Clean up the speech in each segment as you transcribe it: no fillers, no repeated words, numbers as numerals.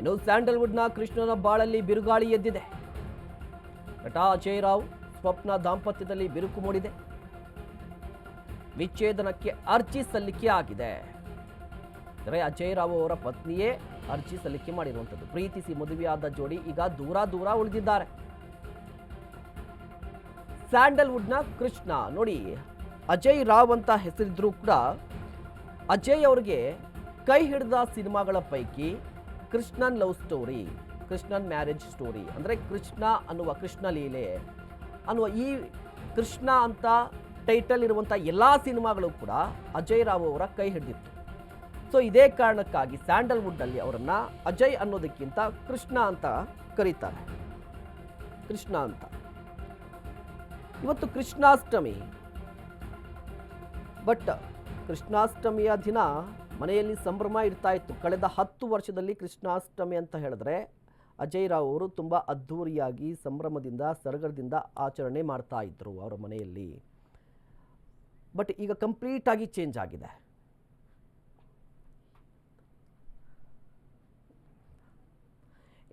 ಇನ್ನು ಸ್ಯಾಂಡಲ್ವುಡ್ನ ಕೃಷ್ಣನ ಬಾಳಲ್ಲಿ ಬಿರುಗಾಳಿ ಎದ್ದಿದೆ. ನಟ ಅಜಯ್ ರಾವ್ ಸ್ವಪ್ನ ದಾಂಪತ್ಯದಲ್ಲಿ ಬಿರುಕು ಮೂಡಿದೆ. ವಿಚ್ಛೇದನಕ್ಕೆ ಅರ್ಜಿ ಸಲ್ಲಿಕೆ ಆಗಿದೆ. ಅಂದರೆ ಅಜಯ್ ರಾವ್ ಅವರ ಪತ್ನಿಯೇ ಅರ್ಜಿ ಸಲ್ಲಿಕೆ ಮಾಡಿರುವಂಥದ್ದು. ಪ್ರೀತಿಸಿ ಮದುವೆಯಾದ ಜೋಡಿ ಈಗ ದೂರ ಉಳಿದಿದ್ದಾರೆ. ಸ್ಯಾಂಡಲ್ವುಡ್ನ ಕೃಷ್ಣ ನೋಡಿ, ಅಜಯ್ ರಾವ್ ಅಂತ ಹೆಸರಿದ್ರೂ ಕೂಡ ಅಜಯ್ ಅವ್ರಿಗೆ ಕೈ ಹಿಡಿದ ಸಿನಿಮಾಗಳ ಪೈಕಿ Krishnan love story, Krishnan marriage story, ಅಂದರೆ ಕೃಷ್ಣ ಅನ್ನುವ ಕೃಷ್ಣ ಲೀಲೆ ಅನ್ನುವ ಈ ಕೃಷ್ಣ ಅಂತ ಟೈಟಲ್ ಇರುವಂಥ ಎಲ್ಲ ಸಿನಿಮಾಗಳು ಕೂಡ ಅಜಯ್ ರಾವ್ ಅವರ ಕೈ ಹಿಡಿದಿತ್ತು. ಸೊ ಇದೇ ಕಾರಣಕ್ಕಾಗಿ ಸ್ಯಾಂಡಲ್ವುಡ್ನಲ್ಲಿ ಅವರನ್ನು ಅಜಯ್ ಅನ್ನೋದಕ್ಕಿಂತ ಕೃಷ್ಣ ಅಂತ ಕರೀತಾರೆ. ಕೃಷ್ಣ ಅಂತ. ಇವತ್ತು ಕೃಷ್ಣಾಷ್ಟಮಿ. ಬಟ್ ಕೃಷ್ಣಾಷ್ಟಮಿಯ ದಿನ ಮನೆಯಲ್ಲಿ ಸಂಭ್ರಮ ಇರ್ತಾ ಇತ್ತು. ಕಳೆದ 10 ವರ್ಷದಲ್ಲಿ ಕೃಷ್ಣಾಷ್ಟಮಿ ಅಂತ ಹೇಳಿದ್ರೆ ಅಜಯ್ ರಾವ್ ಅವರು ತುಂಬ ಅದ್ಧೂರಿಯಾಗಿ ಸಂಭ್ರಮದಿಂದ ಸಡಗರದಿಂದ ಆಚರಣೆ ಮಾಡ್ತಾ ಇದ್ರು ಅವರ ಮನೆಯಲ್ಲಿ. ಬಟ್ ಈಗ ಕಂಪ್ಲೀಟ್ ಆಗಿ ಚೇಂಜ್ ಆಗಿದೆ.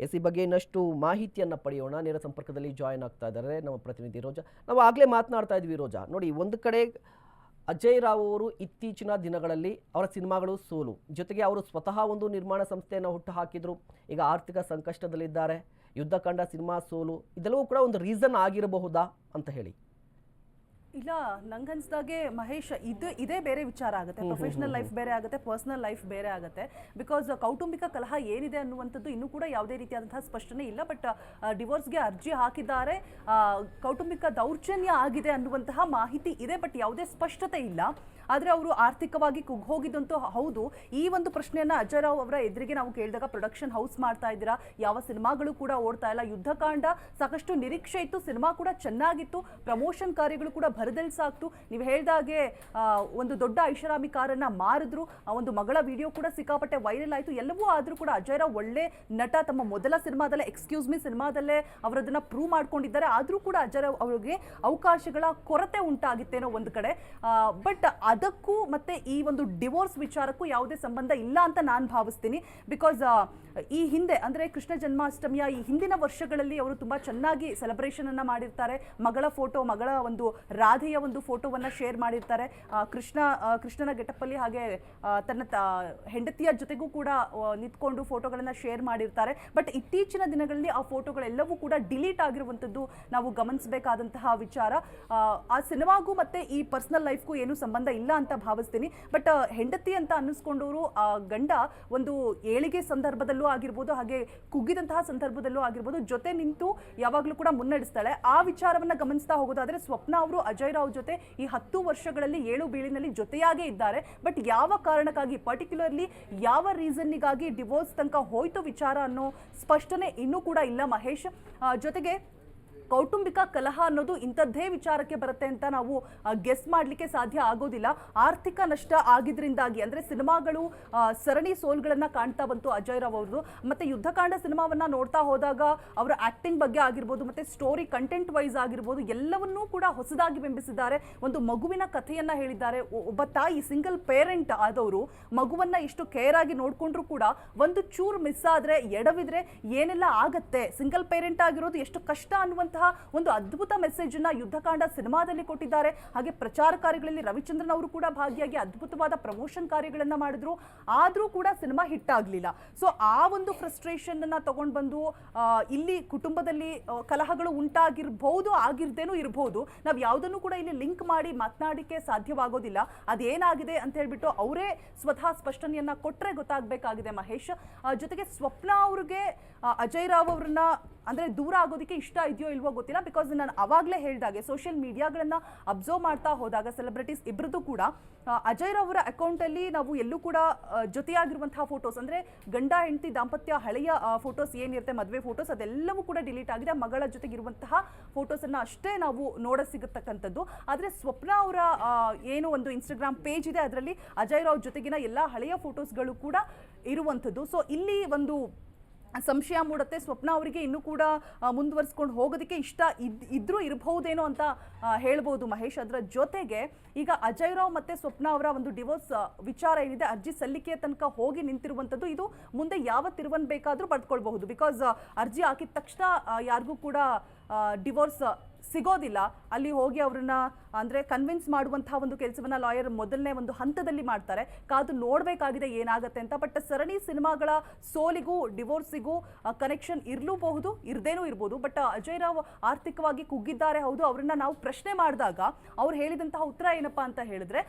ಎಸಿ ಬಗ್ಗೆ ಇನ್ನಷ್ಟು ಮಾಹಿತಿಯನ್ನು ಪಡೆಯೋಣ. ನೇರ ಸಂಪರ್ಕದಲ್ಲಿ ಜಾಯಿನ್ ಆಗ್ತಾ ಇದ್ದಾರೆ ನಮ್ಮ ಪ್ರತಿನಿಧಿ ರೋಜಾ. ನಾವು ಆಗಲೇ ಮಾತನಾಡ್ತಾ ಇದ್ವಿ ರೋಜಾ. ನೋಡಿ, ಒಂದು ಕಡೆ ಅಜಯ್ ರಾವ್ ಅವರು ಇತ್ತೀಚಿನ ದಿನಗಳಲ್ಲಿ ಅವರ ಸಿನಿಮಾಗಳು ಸೋಲು, ಜೊತೆಗೆ ಅವರು ಸ್ವತಃ ಒಂದು ನಿರ್ಮಾಣ ಸಂಸ್ಥೆಯನ್ನು ಹುಟ್ಟು ಹಾಕಿದ್ರು. ಈಗ ಆರ್ಥಿಕ ಸಂಕಷ್ಟದಲ್ಲಿದ್ದಾರೆ. ಯುದ್ಧಕಾಂಡ ಸಿನಿಮಾ ಸೋಲು, ಇದೆಲ್ಲವೂ ಕೂಡ ಒಂದು ರೀಸನ್ ಆಗಿರಬಹುದಾ ಅಂತ ಹೇಳಿ? ಇಲ್ಲ, ನಂಗನ್ಸ್ದಾಗೆ ಮಹೇಶ್, ಇದೇ ಬೇರೆ ವಿಚಾರ ಆಗುತ್ತೆ. ಪ್ರೊಫೆಷನಲ್ ಲೈಫ್ ಬೇರೆ ಆಗುತ್ತೆ, ಪರ್ಸನಲ್ ಲೈಫ್ ಬೇರೆ ಆಗುತ್ತೆ. ಬಿಕಾಸ್ ಕೌಟುಂಬಿಕ ಕಲಹ ಏನಿದೆ ಅನ್ನುವಂಥದ್ದು ಇನ್ನೂ ಕೂಡ ಯಾವುದೇ ರೀತಿಯಾದಂತಹ ಸ್ಪಷ್ಟನೆ ಇಲ್ಲ. ಬಟ್ ಡಿವೋರ್ಸ್ಗೆ ಅರ್ಜಿ ಹಾಕಿದ್ದಾರೆ, ಕೌಟುಂಬಿಕ ದೌರ್ಜನ್ಯ ಆಗಿದೆ ಅನ್ನುವಂತಹ ಮಾಹಿತಿ ಇದೆ. ಬಟ್ ಯಾವುದೇ ಸ್ಪಷ್ಟತೆ ಇಲ್ಲ. ಆದರೆ ಅವರು ಆರ್ಥಿಕವಾಗಿ ಕುಗ್ಗೋಗಿದ್ದಂತೂ ಹೌದು. ಈ ಒಂದು ಪ್ರಶ್ನೆಯನ್ನು ಅಜಯ್ ರಾವ್ ಅವರ ಎದುರಿಗೆ ನಾವು ಕೇಳಿದಾಗ, ಪ್ರೊಡಕ್ಷನ್ ಹೌಸ್ ಮಾಡ್ತಾ ಇದ್ದೀರಾ, ಯಾವ ಸಿನಿಮಾಗಳು ಕೂಡ ಓಡ್ತಾ ಇಲ್ಲ, ಯುದ್ಧಕಾಂಡ ಸಾಕಷ್ಟು ನಿರೀಕ್ಷೆ ಇತ್ತು, ಸಿನಿಮಾ ಕೂಡ ಚೆನ್ನಾಗಿತ್ತು, ಪ್ರಮೋಷನ್ ಕಾರ್ಯಗಳು ಕೂಡ ಭರದೆಲ್ಸಾಗ್ತು. ನೀವು ಹೇಳಿದಾಗೆ ಒಂದು ದೊಡ್ಡ ಐಷಾರಾಮಿ ಕಾರನ್ನ ಮಾರಿದ್ರು, ಒಂದು ಮಗಳ ವಿಡಿಯೋ ಕೂಡ ಸಿಕ್ಕಾಪಟ್ಟೆ ವೈರಲ್ ಆಯಿತು. ಎಲ್ಲವೂ ಆದರೂ ಕೂಡ ಅಜಯ್ ರಾವ್ ಒಳ್ಳೆ ನಟ, ತಮ್ಮ ಮೊದಲ ಸಿನಿಮಾದಲ್ಲೇ ಎಕ್ಸ್ಕ್ಯೂಸ್ ಮೀ ಸಿನಿಮಾದಲ್ಲೇ ಅವರದನ್ನ ಪ್ರೂವ್ ಮಾಡ್ಕೊಂಡಿದ್ದಾರೆ. ಆದರೂ ಕೂಡ ಅಜಯ್ ರಾವ್ ಅವರಿಗೆ ಅವಕಾಶಗಳ ಕೊರತೆ ಉಂಟಾಗಿತ್ತೇನೋ ಒಂದು ಕಡೆ. ಬಟ್ ಅದಕ್ಕೂ ಮತ್ತೆ ಈ ಒಂದು ಡಿವೋರ್ಸ್ ವಿಚಾರಕ್ಕೂ ಯಾವುದೇ ಸಂಬಂಧ ಇಲ್ಲ ಅಂತ ನಾನು ಭಾವಿಸ್ತೀನಿ. ಬಿಕಾಸ್ ಈ ಹಿಂದೆ ಅಂದರೆ ಕೃಷ್ಣ ಜನ್ಮಾಷ್ಟಮಿಯ ಈ ಹಿಂದಿನ ವರ್ಷಗಳಲ್ಲಿ ಅವರು ತುಂಬ ಚೆನ್ನಾಗಿ ಸೆಲೆಬ್ರೇಷನ್ ಅನ್ನು ಮಾಡಿರ್ತಾರೆ. ಮಗಳ ಫೋಟೋ, ಮಗಳ ಒಂದು ರಾಧೆಯ ಒಂದು ಫೋಟೋವನ್ನು ಶೇರ್ ಮಾಡಿರ್ತಾರೆ. ಕೃಷ್ಣನ ಗೆಟಪ್ಪಲ್ಲಿ, ಹಾಗೆ ತನ್ನ ಹೆಂಡತಿಯ ಜೊತೆಗೂ ಕೂಡ ನಿಂತ್ಕೊಂಡು ಫೋಟೋಗಳನ್ನು ಶೇರ್ ಮಾಡಿರ್ತಾರೆ. ಬಟ್ ಇತ್ತೀಚಿನ ದಿನಗಳಲ್ಲಿ ಆ ಫೋಟೋಗಳೆಲ್ಲವೂ ಕೂಡ ಡಿಲೀಟ್ ಆಗಿರುವಂಥದ್ದು ನಾವು ಗಮನಿಸಬೇಕಾದಂತಹ ವಿಚಾರ. ಆ ಸಿನಿಮಾಗೂ ಮತ್ತೆ ಈ ಪರ್ಸನಲ್ ಲೈಫ್ಗೂ ಏನು ಸಂಬಂಧ ಇಲ್ಲ ಅಂತ ಭಾವಿಸ್ತೀನಿ. ಬಟ್ ಹೆಂಡತಿ ಅಂತ ಅನ್ನಿಸ್ಕೊಂಡವರು ಗಂಡ ಒಂದು ಏಳಿಗೆ ಸಂದರ್ಭದಲ್ಲೂ ಆಗಿರ್ಬೋದು, ಹಾಗೆ ಕುಗ್ಗಿದಂತಹ ಸಂದರ್ಭದಲ್ಲೂ ಆಗಿರ್ಬೋದು, ಜೊತೆ ನಿಂತು ಯಾವಾಗಲೂ ಕೂಡ ಮುನ್ನಡೆಸ್ತಾಳೆ. ಆ ವಿಚಾರವನ್ನ ಗಮನಿಸ್ತಾ ಹೋಗೋದಾದ್ರೆ, ಸ್ವಪ್ನ ಅವರು ಅಜಯ್ ರಾವ್ ಜೊತೆ ಈ 10 ವರ್ಷಗಳಲ್ಲಿ ಏಳು ಬೀಳಿನಲ್ಲಿ ಜೊತೆಯಾಗೇ ಇದ್ದಾರೆ. ಬಟ್ ಯಾವ ಕಾರಣಕ್ಕಾಗಿ, ಪರ್ಟಿಕ್ಯುಲರ್ಲಿ ಯಾವ ರೀಸನ್ನಿಗಾಗಿ ಡಿವೋರ್ಸ್ ತನಕ ಹೋಯ್ತು ವಿಚಾರ ಅನ್ನೋ ಸ್ಪಷ್ಟನೆ ಇನ್ನೂ ಕೂಡ ಇಲ್ಲ ಮಹೇಶ್. ಜೊತೆಗೆ ಕೌಟುಂಬಿಕ ಕಲಹ ಅನ್ನೋದು ಇಂಥದ್ದೇ ವಿಚಾರಕ್ಕೆ ಬರುತ್ತೆ ಅಂತ ನಾವು ಗೆಸ್ ಮಾಡಲಿಕ್ಕೆ ಸಾಧ್ಯ ಆಗೋದಿಲ್ಲ. ಆರ್ಥಿಕ ನಷ್ಟ ಆಗಿದ್ರಿಂದಾಗಿ, ಅಂದರೆ ಸಿನಿಮಾಗಳು ಸರಣಿ ಸೋಲ್ಗಳನ್ನು ಕಾಣ್ತಾ ಬಂತು ಅಜಯ್ ರಾವ್ ಅವ್ರದ್ದು. ಮತ್ತು ಯುದ್ಧಕಾಂಡ ಸಿನಿಮಾವನ್ನು ನೋಡ್ತಾ ಹೋದಾಗ ಅವರ ಆ್ಯಕ್ಟಿಂಗ್ ಬಗ್ಗೆ ಆಗಿರ್ಬೋದು, ಮತ್ತು ಸ್ಟೋರಿ ಕಂಟೆಂಟ್ ವೈಸ್ ಆಗಿರ್ಬೋದು, ಎಲ್ಲವನ್ನೂ ಕೂಡ ಹೊಸದಾಗಿ ಬಿಂಬಿಸಿದ್ದಾರೆ. ಒಂದು ಮಗುವಿನ ಕಥೆಯನ್ನು ಹೇಳಿದ್ದಾರೆ. ಒಬ್ಬ ತಾಯಿ, ಸಿಂಗಲ್ ಪೇರೆಂಟ್ ಆದವರು ಮಗುವನ್ನು ಎಷ್ಟು ಕೇರ್ ಆಗಿ ನೋಡಿಕೊಂಡ್ರು ಕೂಡ ಒಂದು ಚೂರು ಮಿಸ್ ಆದರೆ, ಎಡವಿದ್ರೆ ಏನೆಲ್ಲ ಆಗತ್ತೆ, ಸಿಂಗಲ್ ಪೇರೆಂಟ್ ಆಗಿರೋದು ಎಷ್ಟು ಕಷ್ಟ ಅನ್ನುವಂಥ ಒಂದು ಅದ್ಭುತ ಮೆಸೇಜ್ ಅನ್ನ ಯುದ್ಧಕಾಂಡ ಸಿನಿಮಾದಲ್ಲಿ ಕೊಟ್ಟಿದ್ದಾರೆ. ಹಾಗೆ ಪ್ರಚಾರ ಕಾರ್ಯಗಳಲ್ಲಿ ರವಿಚಂದ್ರನ್ ಅವರು ಕೂಡ ಭಾಗಿಯಾಗಿ ಅದ್ಭುತವಾದ ಪ್ರಮೋಷನ್ ಕಾರ್ಯಗಳನ್ನ ಮಾಡಿದ್ರು. ಆದ್ರೂ ಕೂಡ ಸಿನಿಮಾ ಹಿಟ್ ಆಗ್ಲಿಲ್ಲ. ಸೊ ಆ ಒಂದು ಫ್ರಸ್ಟ್ರೇಷನ್ ಅನ್ನ ತಗೊಂಡು ಬಂದು ಇಲ್ಲಿ ಕುಟುಂಬದಲ್ಲಿ ಕಲಹಗಳು ಉಂಟಾಗಿರ್ಬಹುದು, ಆಗಿರ್ದೇನೂ ಇರಬಹುದು. ನಾವು ಯಾವುದನ್ನು ಕೂಡ ಇಲ್ಲಿ ಲಿಂಕ್ ಮಾಡಿ ಮಾತನಾಡಿಕೆ ಸಾಧ್ಯವಾಗೋದಿಲ್ಲ. ಅದೇನಾಗಿದೆ ಅಂತ ಹೇಳ್ಬಿಟ್ಟು ಅವರೇ ಸ್ವತಃ ಸ್ಪಷ್ಟನೆಯನ್ನ ಕೊಟ್ರೆ ಗೊತ್ತಾಗಬೇಕಾಗಿದೆ ಮಹೇಶ್. ಜೊತೆಗೆ ಸ್ವಪ್ನ ಅವ್ರಿಗೆ ಅಜಯ್ ರಾವ್ ಅವ್ರನ್ನ ಅಂದರೆ ದೂರ ಆಗೋದಕ್ಕೆ ಇಷ್ಟ ಇದೆಯೋ ಇಲ್ವೋ ಗೊತ್ತಿಲ್ಲ. ಬಿಕಾಸ್ ನಾನು ಅವಾಗಲೇ ಹೇಳಿದಾಗೆ ಸೋಷಿಯಲ್ ಮೀಡಿಯಾಗಳನ್ನು ಅಬ್ಸರ್ವ್ ಮಾಡ್ತಾ ಹೋದಾಗ ಸೆಲೆಬ್ರಿಟೀಸ್ ಇಬ್ಬರದ್ದು ಕೂಡ ಅಜಯ್ ರಾವ್ ಅವರ ಅಕೌಂಟಲ್ಲಿ ನಾವು ಎಲ್ಲೂ ಕೂಡ ಜೊತೆಯಾಗಿರುವಂತಹ ಫೋಟೋಸ್, ಅಂದರೆ ಗಂಡ ಹೆಂಡತಿ ದಾಂಪತ್ಯ ಹಳೆಯ ಫೋಟೋಸ್ ಏನಿರುತ್ತೆ, ಮದುವೆ ಫೋಟೋಸ್, ಅದೆಲ್ಲವೂ ಕೂಡ ಡಿಲೀಟ್ ಆಗಿದೆ. ಮಗಳ ಜೊತೆಗಿರುವಂತಹ ಫೋಟೋಸನ್ನು ಅಷ್ಟೇ ನಾವು ನೋಡ ಸಿಗತಕ್ಕಂಥದ್ದು. ಆದರೆ ಸ್ವಪ್ನ ಅವರ ಏನು ಒಂದು ಇನ್ಸ್ಟಾಗ್ರಾಮ್ ಪೇಜ್ ಇದೆ, ಅದರಲ್ಲಿ ಅಜಯ್ ರಾವ್ ಜೊತೆಗಿನ ಎಲ್ಲ ಹಳೆಯ ಫೋಟೋಸ್ಗಳು ಕೂಡ ಇರುವಂಥದ್ದು. ಸೊ ಇಲ್ಲಿ ಒಂದು ಸಂಶಯ ಮೂಡುತ್ತೆ. ಸ್ವಪ್ನ ಅವರಿಗೆ ಇನ್ನೂ ಕೂಡ ಮುಂದುವರಿಸ್ಕೊಂಡು ಹೋಗೋದಕ್ಕೆ ಇಷ್ಟ ಇದ್ರೂ ಇರಬಹುದೇನೋ ಅಂತ ಹೇಳ್ಬೋದು ಮಹೇಶ್. ಅದರ ಜೊತೆಗೆ ಈಗ ಅಜಯ್ ರಾವ್ ಮತ್ತೆ ಸ್ವಪ್ನ ಅವರ ಒಂದು ಡಿವೋರ್ಸ್ ವಿಚಾರ ಏನಿದೆ, ಅರ್ಜಿ ಸಲ್ಲಿಕೆಯ ತನಕ ಹೋಗಿ ನಿಂತಿರುವಂಥದ್ದು, ಇದು ಮುಂದೆ ಯಾವ ತಿರುವನ್ ಬೇಕಾದರೂ ಪಡ್ಕೊಳ್ಬಹುದು. ಬಿಕಾಸ್ ಅರ್ಜಿ ಹಾಕಿದ ತಕ್ಷಣ ಯಾರಿಗೂ ಕೂಡ ಡಿವೋರ್ಸ್ ಸಿಗೋದಿಲ್ಲ. ಅಲ್ಲಿ ಹೋಗಿ ಅವ್ರನ್ನ ಅಂದರೆ ಕನ್ವಿನ್ಸ್ ಮಾಡುವಂತಹ ಒಂದು ಕೆಲಸವನ್ನ ಲಾಯರ್ ಮೊದಲನೇ ಒಂದು ಹಂತದಲ್ಲಿ ಮಾಡ್ತಾರೆ. ಕಾದು ನೋಡಬೇಕಾಗಿದೆ ಏನಾಗುತ್ತೆ ಅಂತ. ಬಟ್ ಸರಣಿ ಸಿನಿಮಾಗಳ ಸೋಲಿಗೂ ಡಿವೋರ್ಸಿಗೂ ಕನೆಕ್ಷನ್ ಇರಲೂಬಹುದು, ಇರದೇನೂ ಇರ್ಬೋದು. ಬಟ್ ಅಜಯ್ ರಾವ್ ಆರ್ಥಿಕವಾಗಿ ಕುಗ್ಗಿದ್ದಾರೆ, ಹೌದು. ಅವ್ರನ್ನ ನಾವು ಪ್ರಶ್ನೆ ಮಾಡಿದಾಗ ಅವ್ರು ಹೇಳಿದಂತಹ ಉತ್ತರ ಏನಪ್ಪಾ ಅಂತ ಹೇಳಿದ್ರೆ,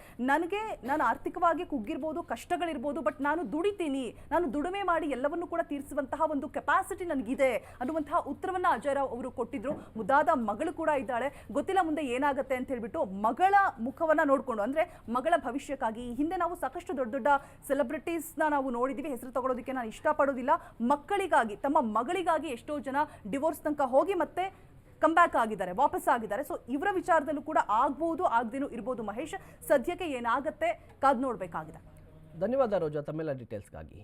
ನಾನು ಆರ್ಥಿಕವಾಗಿ ಕುಗ್ಗಿರ್ಬೋದು, ಕಷ್ಟಗಳಿರ್ಬೋದು, ಬಟ್ ನಾನು ದುಡಿತೀನಿ, ನಾನು ದುಡಿಮೆ ಮಾಡಿ ಎಲ್ಲವನ್ನೂ ಕೂಡ ತೀರಿಸುವಂತಹ ಒಂದು ಕೆಪಾಸಿಟಿ ನನಗಿದೆ ಅನ್ನುವಂತಹ ಉತ್ತರವನ್ನ ಅಜಯ್ ರಾವ್ ಅವರು ಕೊಟ್ಟಿದ್ರು. ಮುದ್ದಾದ ಮಗಳು ಕೂಡ ಇದ್ದಾಳೆ. ಗೊತ್ತಿಲ್ಲ ಮುಂದೆ ಏನಾಗುತ್ತೆ ಅಂತ ಹೇಳ್ಬಿಟ್ಟು ಮಗಳ ಮುಖವನ್ನ ನೋಡ್ಕೊಂಡು, ಅಂದ್ರೆ ಮಗಳ ಭವಿಷ್ಯಕ್ಕಾಗಿ. ಹಿಂದೆ ನಾವು ಸಾಕಷ್ಟು ದೊಡ್ಡ ದೊಡ್ಡ ಸೆಲೆಬ್ರಿಟೀಸ್ನ ನಾವು ನೋಡಿದೀವಿ. ಹೆಸರು ತಗೊಳ್ಳೋದಕ್ಕೆ ನಾನು ಇಷ್ಟಪಡೋದಿಲ್ಲ. ಮಕ್ಕಳಿಗಾಗಿ, ತಮ್ಮ ಮಗಳಿಗಾಗಿ ಎಷ್ಟೋ ಜನ ಡಿವೋರ್ಸ್ ತನಕ ಹೋಗಿ ಮತ್ತೆ ಕಮ್ ಬ್ಯಾಕ್ ಆಗಿದ್ದಾರೆ, ವಾಪಸ್ ಆಗಿದ್ದಾರೆ. ಸೊ ಇವರ ವಿಚಾರದಲ್ಲೂ ಕೂಡ ಆಗ್ಬಹುದು, ಆಗದೇನೂ ಇರ್ಬೋದು ಮಹೇಶ್. ಸದ್ಯಕ್ಕೆ ಏನಾಗುತ್ತೆ ಕಾದ್ ನೋಡ್ಬೇಕಾಗಿದೆ. ಧನ್ಯವಾದ ರೋಜಾ ತಮ್ಮೆಲ್ಲ ಡೀಟೇಲ್ಸ್ಗಾಗಿ.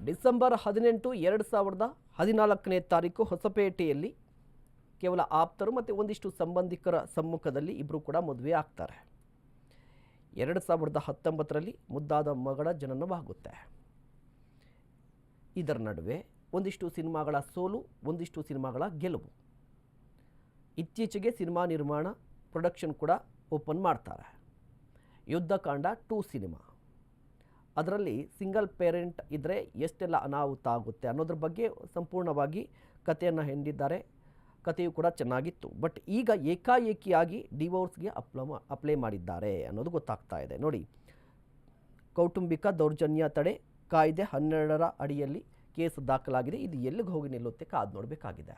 ಡಿಸೆಂಬರ್ 18, 2014 ಹೊಸಪೇಟೆಯಲ್ಲಿ ಕೇವಲ ಆಪ್ತರು ಮತ್ತು ಒಂದಿಷ್ಟು ಸಂಬಂಧಿಕರ ಸಮ್ಮುಖದಲ್ಲಿ ಇಬ್ಬರು ಕೂಡ ಮದುವೆ ಆಗ್ತಾರೆ. 2019ರಲ್ಲಿ ಮುದ್ದಾದ ಮಗಳ ಜನನವಾಗುತ್ತೆ. ಇದರ ನಡುವೆ ಒಂದಿಷ್ಟು ಸಿನಿಮಾಗಳ ಸೋಲು, ಒಂದಿಷ್ಟು ಸಿನಿಮಾಗಳ ಗೆಲುವು. ಇತ್ತೀಚೆಗೆ ಸಿನಿಮಾ ನಿರ್ಮಾಣ ಪ್ರೊಡಕ್ಷನ್ ಕೂಡ ಓಪನ್ ಮಾಡ್ತಾರೆ. ಯುದ್ಧಕಾಂಡ 2 ಸಿನಿಮಾ, ಅದರಲ್ಲಿ ಸಿಂಗಲ್ ಪೇರೆಂಟ್ ಇದ್ದರೆ ಎಷ್ಟೆಲ್ಲ ಅನಾಹುತ ಆಗುತ್ತೆ ಅನ್ನೋದ್ರ ಬಗ್ಗೆ ಸಂಪೂರ್ಣವಾಗಿ ಕಥೆಯನ್ನು ಹೆಂಡಿದ್ದಾರೆ. ಕಥೆಯು ಕೂಡ ಚೆನ್ನಾಗಿತ್ತು. ಬಟ್ ಈಗ ಏಕಾಏಕಿಯಾಗಿ ಡಿವೋರ್ಸ್ಗೆ ಅಪ್ಲೈ ಮಾಡಿದ್ದಾರೆ ಅನ್ನೋದು ಗೊತ್ತಾಗ್ತಾ ಇದೆ. ನೋಡಿ, ಕೌಟುಂಬಿಕ ದೌರ್ಜನ್ಯ ತಡೆ ಕಾಯ್ದೆ 12ರ ಅಡಿಯಲ್ಲಿ ಕೇಸ್ ದಾಖಲಾಗಿದೆ. ಇದು ಎಲ್ಲಿಗೆ ಹೋಗಿ ನಿಲ್ಲುತ್ತೆ ಕಾದು ನೋಡಬೇಕಾಗಿದೆ.